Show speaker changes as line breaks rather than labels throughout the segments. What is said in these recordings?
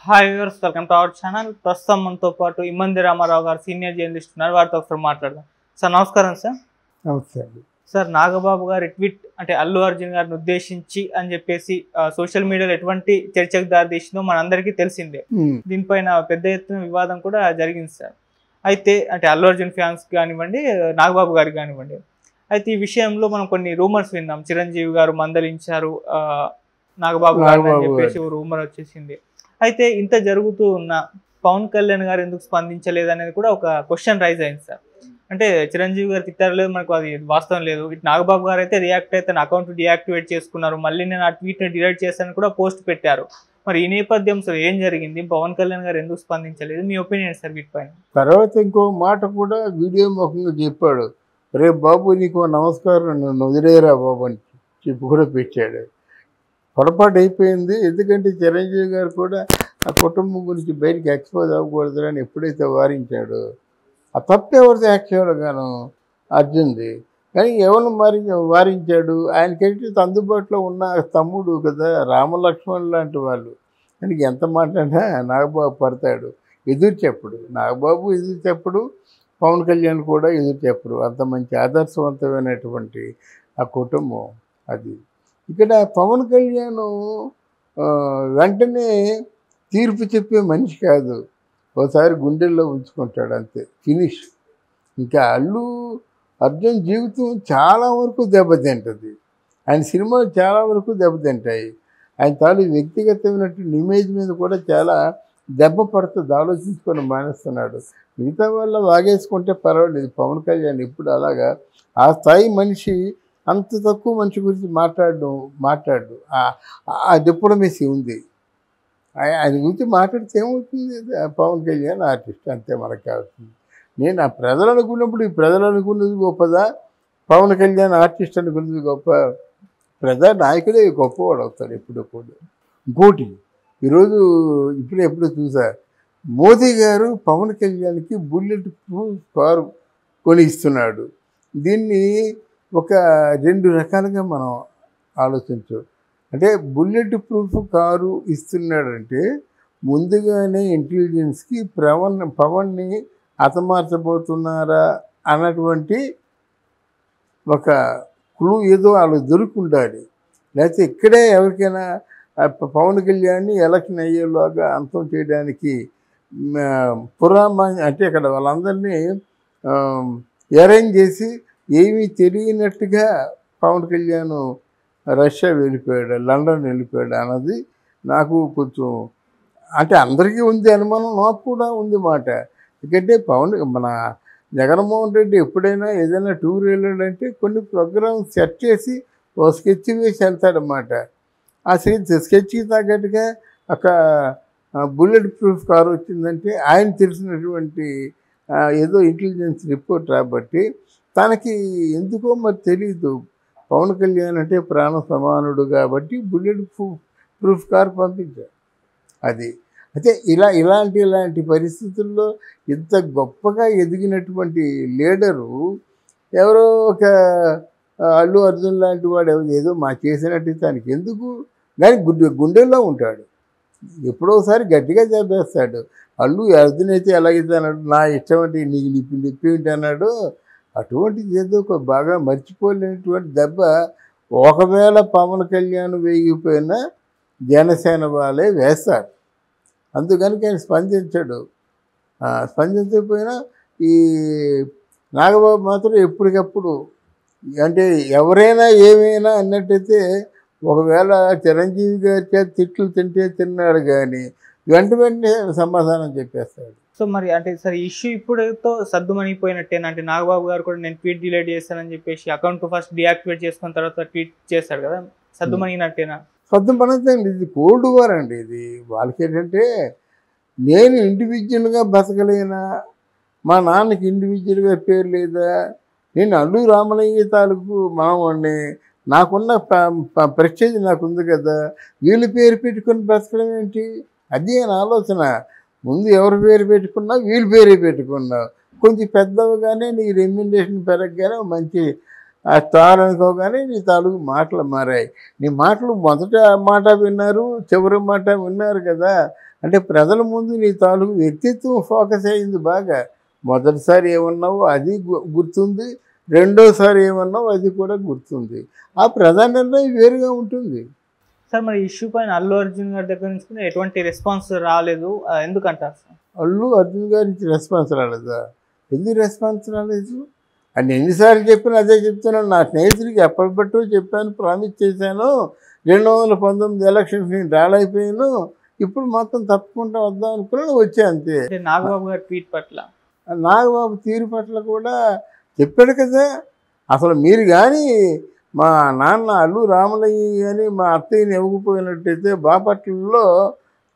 Hi viewers, welcome to our channel. ప్రస్తుతం మనతో పాటు ఇమ్మంది రామారావు గారు సీనియర్ జర్నలిస్ట్ ఉన్నారు. వారితో ఒకసారి మాట్లాడదాం. సార్ నమస్కారం. సార్
నమస్తే అండి.
సార్ నాగబాబు గారి ట్వీట్ అంటే అల్లు అర్జున్ గారిని ఉద్దేశించి అని చెప్పేసి సోషల్ మీడియాలో ఎటువంటి చర్చకు దారితీసిందో మనందరికీ తెలిసిందే. దీనిపైన పెద్ద ఎత్తున వివాదం కూడా జరిగింది సార్. అయితే అంటే అల్లు అర్జున్ ఫ్యాన్స్ కానివ్వండి, నాగబాబు గారికి కానివ్వండి. అయితే ఈ విషయంలో మనం కొన్ని రూమర్స్ విన్నాం. చిరంజీవి గారు మందలించారు నాగబాబు గారిని అని చెప్పేసి రూమర్ వచ్చేసింది. అయితే ఇంత జరుగుతూ ఉన్న పవన్ కళ్యాణ్ గారు ఎందుకు స్పందించలేదు అనేది కూడా ఒక క్వశ్చన్ రైజ్ అయింది సార్. అంటే చిరంజీవి గారు తిట్టారు లేదు, మనకు అది వాస్తవం లేదు. ఇటు నాగబాబు గారు అయితే రియాక్ట్ అయితే తన అకౌంట్ డియాక్టివేట్ చేసుకున్నారు. మళ్ళీ నేను ఆ ట్వీట్ని డిలీట్ చేశానని కూడా పోస్ట్ పెట్టారు. మరి ఈ నేపథ్యం సార్ ఏం జరిగింది? పవన్ కళ్యాణ్ గారు ఎందుకు స్పందించలేదు? మీ ఒపీనియన్ సార్ వీటిపైన.
తర్వాత ఇంకో మాట కూడా వీడియో ముఖంగా చెప్పాడు, రేపు బాబు నీకు నమస్కారం, నన్ను వదిలేరా బాబు అని చెప్పి కూడా పెట్టాడు. పొరపాటు అయిపోయింది. ఎందుకంటే చిరంజీవి గారు కూడా ఆ కుటుంబం గురించి బయటికి ఎక్స్పోజ్ అవ్వకూడదు అని ఎప్పుడైతే వారించాడో ఆ తప్పు ఎవరిది యాక్చువల్గాను అర్జున్ది. కానీ ఎవరు వారించాడు? ఆయనకైతే అందుబాటులో ఉన్న తమ్ముడు కదా, రామలక్ష్మణ్ లాంటి వాళ్ళు. ఆయనకి ఎంత మాట్లాడినా నాగబాబు పడతాడు. ఎదురు చెప్పడు నాగబాబు, ఎదురు చెప్పడు. పవన్ కళ్యాణ్ కూడా ఎదురు చెప్పరు. అంత మంచి ఆదర్శవంతమైనటువంటి ఆ కుటుంబం అది. ఇక్కడ పవన్ కళ్యాణ్ వెంటనే తీర్పు చెప్పే మనిషి కాదు. ఒకసారి గుండెల్లో ఉంచుకుంటాడు, అంతే, ఫినిష్. ఇంకా అల్లు అర్జున్ జీవితం చాలా వరకు దెబ్బతింటుంది. ఆయన సినిమాలు చాలా వరకు దెబ్బతింటాయి. ఆయన తాలూ వ్యక్తిగతమైనటువంటి ఇమేజ్ మీద కూడా చాలా దెబ్బ పడుతుంది. ఆలోచించుకొని మానేస్తున్నాడు. మిగతా వాళ్ళ వాగేసుకుంటే పర్వాలేదు. పవన్ కళ్యాణ్ ఇప్పుడు అలాగా ఆ స్థాయి మనిషి అంత తక్కువ మనిషి గురించి మాట్లాడు. ఆ డిప్లొమసీ ఉంది. ఆయన గురించి మాట్లాడితే ఏమవుతుంది? పవన్ కళ్యాణ్ ఆర్టిస్ట్, అంతే మనకు కావాల్సింది. నేను ఆ ప్రజలు అనుకున్నప్పుడు ఈ ప్రజలు అనుకున్నది గొప్పదా, పవన్ కళ్యాణ్ ఆర్టిస్ట్ అనుకున్నది గొప్ప? ప్రజా నాయకుడే గొప్పవాడు అవుతాడు ఎప్పుడు కూడా. ఇంకోటి ఈరోజు ఎప్పుడు చూసా, మోదీ గారు పవన్ కళ్యాణ్కి బుల్లెట్ ప్రూఫ్ కారు కొనిస్తున్నాడు. దీన్ని ఒక 2 రకాలుగా మనం ఆలోచించు. అంటే బుల్లెట్ ప్రూఫ్ కారు ఇస్తున్నాడంటే ముందుగానే ఇంటెలిజెన్స్కి పవన్ని హతమార్చబోతున్నారా అన్నటువంటి ఒక క్లూ ఏదో వాళ్ళు దొరుకుండాలి. లేకపోతే ఇక్కడే ఎవరికైనా పవన్ కళ్యాణ్ని ఎలక్షన్ అయ్యేలాగా అంతం చేయడానికి అంటే అక్కడ వాళ్ళందరినీ అరేంజ్ చేసి ఏమీ తెలియనట్టుగా పవన్ కళ్యాణ్ రష్యా వెళ్ళిపోయాడు, లండన్ వెళ్ళిపోయాడు అన్నది నాకు కొంచెం, అంటే అందరికీ ఉంది అనుమానం, నాకు కూడా ఉంది మాట. ఎందుకంటే మన జగన్మోహన్ రెడ్డి ఎప్పుడైనా ఏదైనా టూర్ వెళ్ళాడంటే కొన్ని ప్రోగ్రామ్ సెట్ చేసి ఓ స్కెచ్ వేసి వెళ్తాడనమాట. ఆ స్కెచ్కి తగ్గట్టుగా ఒక బుల్లెట్ ప్రూఫ్ కారు వచ్చిందంటే ఆయన తెలిసినటువంటి ఏదో ఇంటెలిజెన్స్ రిపోర్ట్ రాబట్టి తనకి ఎందుకో మరి తెలీదు. పవన్ కళ్యాణ్ అంటే ప్రాణ సమానుడు కాబట్టి బుల్లెట్ ప్రూఫ్ కారు పంపించారు. అది అయితే ఇలాంటి పరిస్థితుల్లో ఇంత గొప్పగా ఎదిగినటువంటి లీడరు ఎవరో ఒక అల్లు అర్జున్ లాంటి వాడు ఏదో చేసినట్టు తనకి ఎందుకు? కానీ గుండెల్లో ఉంటాడు. ఎప్పుడోసారి గట్టిగా చెప్పేస్తాడు. అల్లు అర్జున్ అయితే ఎలాగైతే అన్నాడు, నా ఇష్టం అంటే నీకు నిప్పి ఏంటి అన్నాడు. అటువంటిది ఏదో ఒక బాగా మర్చిపోలేనటువంటి దెబ్బ ఒకవేళ పవన్ కళ్యాణ్ వేగిపోయినా జనసేన వాళ్ళే వేస్తారు. అందుకని ఆయన స్పందించాడు. స్పందించకపోయినా ఈ నాగబాబు మాత్రం ఎప్పటికప్పుడు, అంటే ఎవరైనా ఏమైనా అన్నట్టయితే ఒకవేళ చిరంజీవి గారి చేత తిట్లు తిన్నాడు కానీ వెంటనే సమాధానం చెప్పేస్తాడు.
సో మరి అంటే సార్ ఇష్యూ ఇప్పుడుతో సర్దుమణిపోయినట్టేనా? అంటే నాగబాబు గారు కూడా నేను ట్వీట్ డిలీట్ చేస్తానని చెప్పేసి అకౌంట్ ఫస్ట్ డియాక్టివేట్ చేసుకున్న తర్వాత ట్వీట్ చేశాడు కదా, సర్దుమణినట్టేనా?
సర్దుమణిందండి. ఇది కోల్డ్ వార్ అండి. ఇది వాళ్ళకి ఏంటంటే, నేను ఇండివిజువల్గా బతకలేనా, మా నాన్నకి ఇండివిజువల్గా పేరు లేదా, నేను అల్లు రామలింగ తాలూకు మామూడిని, నాకున్న ప్రెస్టేజ్ నాకుంది కదా, వీళ్ళ పేరు పెట్టుకుని బ్రతకడం ఏంటి? అది అని ఆలోచన. ముందు ఎవరి పేరు పెట్టుకున్నా వీళ్ళ పేరే పెట్టుకున్నావు. కొంచెం పెద్దవగానే నీ రెమ్యునరేషన్ పెరగగానే మంచి ఆ స్టార్ అనుకోగానే నీ తాలూకు మాటలు మారాయి. నీ మాటలు మొదట మాట విన్నారు, చివరి మాట విన్నారు కదా. అంటే ప్రజల ముందు నీ తాలూకు వ్యక్తిత్వం ఫోకస్ అయింది బాగా. మొదటిసారి ఏమన్నావు అది గుర్తుంది, రెండోసారి ఏమన్నావు అది కూడా గుర్తుంది. ఆ ప్రధాన నిర్ణయం వేరుగా ఉంటుంది.
సార్ మరి ఇష్యూ పైన అల్లు అర్జున్ గారి దగ్గర నుంచి కూడా ఎటువంటి రెస్పాన్స్ రాలేదు, ఎందుకంటారు సార్?
అల్లు అర్జున్ గారి నుంచి రెస్పాన్స్ రాలేదా? ఎందుకు రెస్పాన్స్ రాలేదు? అని ఎన్నిసార్లు చెప్పినా అదే చెప్తున్నాను. నా స్నేహితుడికి ఎప్పటిబట్టో చెప్పాను, ప్రామిస్ చేశాను. 2019 ఎలక్షన్స్ నేను రాలైపోయాను, ఇప్పుడు మొత్తం తప్పకుండా వద్దాం అనుకున్నాను, వచ్చా అంతే.
నాగబాబు గారి ట్వీట్ పట్ల,
నాగబాబు తీరు పట్ల కూడా చెప్పాడు కదా. అసలు మీరు కానీ మా నాన్న అల్లు రామలయ్య కానీ మా అత్తయ్యని ఇవ్వకపోయినట్టయితే బాపట్లలో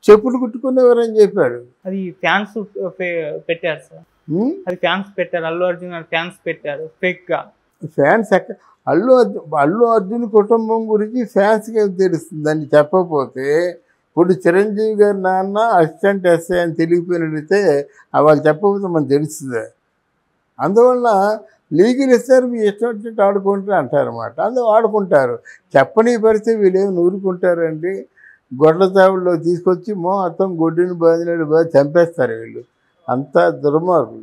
చెప్పులు కుట్టుకునేవారని చెప్పాడు.
అది ఫ్యాన్స్ పెట్టారు సార్, అది ఫ్యాన్స్ పెట్టారు, అల్లు అర్జున్ గారు ఫ్యాన్స్ పెట్టారు ఫేక్ గా.
ఫ్యాన్స్ అల్లు అర్జున్ కుటుంబం గురించి ఫ్యాన్స్కి తెలుస్తుంది. దాన్ని చెప్పకపోతే ఇప్పుడు చిరంజీవి గారి నాన్న అసిస్టెంట్ ఎస్ఐ అని తెలియపోయినట్టయితే వాళ్ళు చెప్పకపోతే మనకు తెలుస్తుంది. అందువల్ల లీగల్ ఇస్తారు, మీ ఇష్టం వచ్చినట్టు ఆడుకుంటారు అంటారన్నమాట. అందులో ఆడుకుంటారు. చెప్పని పడితే వీళ్ళేమి నూరుకుంటారండి. గొడ్ల తావుల్లో తీసుకొచ్చి మొత్తం గొడ్డుని బాధినట్టు చంపేస్తారు వీళ్ళు. అంతా దుర్మార్గులు.